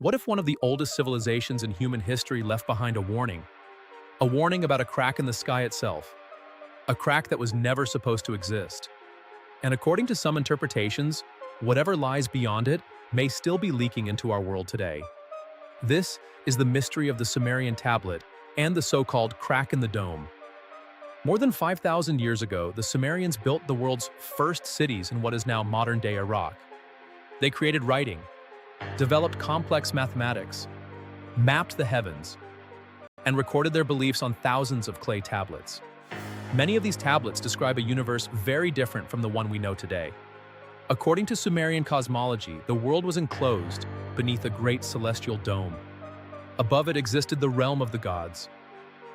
What if one of the oldest civilizations in human history left behind a warning? A warning about a crack in the sky itself. A crack that was never supposed to exist. And according to some interpretations, whatever lies beyond it may still be leaking into our world today. This is the mystery of the Sumerian tablet and the so-called crack in the dome. More than 5,000 years ago, the Sumerians built the world's first cities in what is now modern-day Iraq. They created writing, developed complex mathematics, mapped the heavens, and recorded their beliefs on thousands of clay tablets. Many of these tablets describe a universe very different from the one we know today. According to Sumerian cosmology, the world was enclosed beneath a great celestial dome. Above it existed the realm of the gods.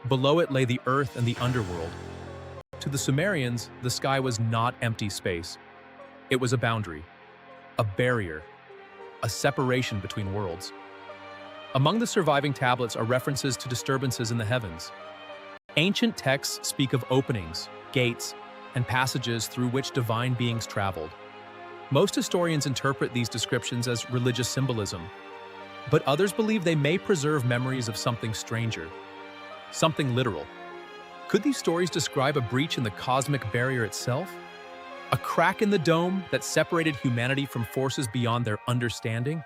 Below it lay the earth and the underworld. To the Sumerians, the sky was not empty space. It was a boundary, a barrier, a separation between worlds. Among the surviving tablets are references to disturbances in the heavens. Ancient texts speak of openings, gates, and passages through which divine beings traveled. Most historians interpret these descriptions as religious symbolism, but others believe they may preserve memories of something stranger, something literal. Could these stories describe a breach in the cosmic barrier itself? A crack in the dome that separated humanity from forces beyond their understanding?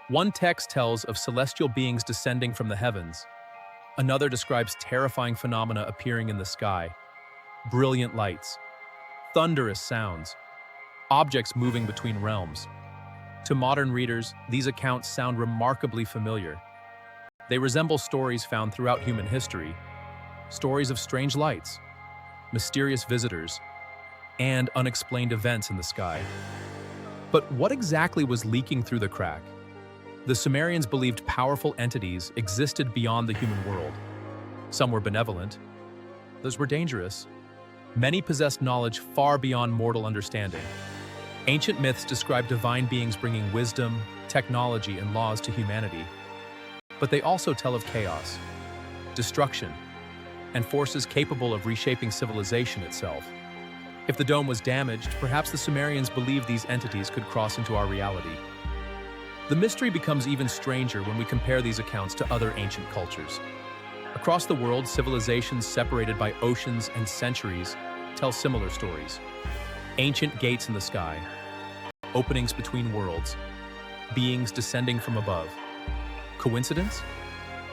One text tells of celestial beings descending from the heavens. Another describes terrifying phenomena appearing in the sky. Brilliant lights, thunderous sounds, objects moving between realms. To modern readers, these accounts sound remarkably familiar. They resemble stories found throughout human history, stories of strange lights, mysterious visitors, and unexplained events in the sky. But what exactly was leaking through the crack? The Sumerians believed powerful entities existed beyond the human world. Some were benevolent, others were dangerous. Many possessed knowledge far beyond mortal understanding. Ancient myths describe divine beings bringing wisdom, technology, and laws to humanity. But they also tell of chaos, destruction, and forces capable of reshaping civilization itself. If the dome was damaged, perhaps the Sumerians believed these entities could cross into our reality. The mystery becomes even stranger when we compare these accounts to other ancient cultures. Across the world, civilizations separated by oceans and centuries tell similar stories. Ancient gates in the sky, openings between worlds, beings descending from above. Coincidence?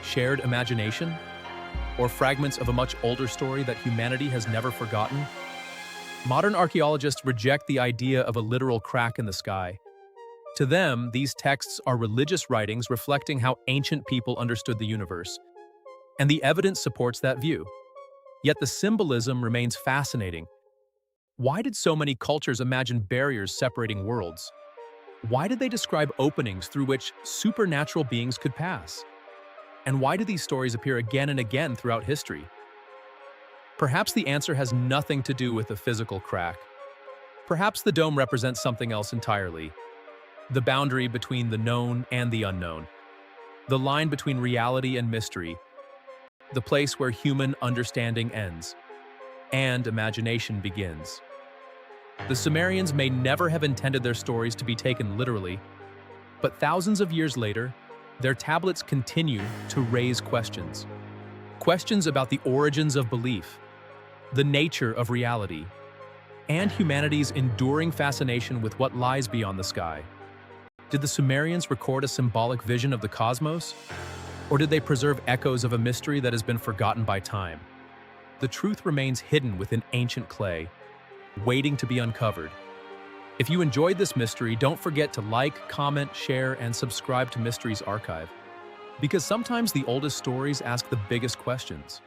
Shared imagination? Or fragments of a much older story that humanity has never forgotten? Modern archaeologists reject the idea of a literal crack in the sky. To them, these texts are religious writings reflecting how ancient people understood the universe, and the evidence supports that view. Yet the symbolism remains fascinating. Why did so many cultures imagine barriers separating worlds? Why did they describe openings through which supernatural beings could pass? And why do these stories appear again and again throughout history? Perhaps the answer has nothing to do with the physical crack. Perhaps the dome represents something else entirely. The boundary between the known and the unknown. The line between reality and mystery. The place where human understanding ends and imagination begins. The Sumerians may never have intended their stories to be taken literally, but thousands of years later, their tablets continue to raise questions. Questions about the origins of belief, the nature of reality, and humanity's enduring fascination with what lies beyond the sky. Did the Sumerians record a symbolic vision of the cosmos? Or did they preserve echoes of a mystery that has been forgotten by time? The truth remains hidden within ancient clay, waiting to be uncovered. If you enjoyed this mystery, don't forget to like, comment, share, and subscribe to Mysteries Archive, because sometimes the oldest stories ask the biggest questions.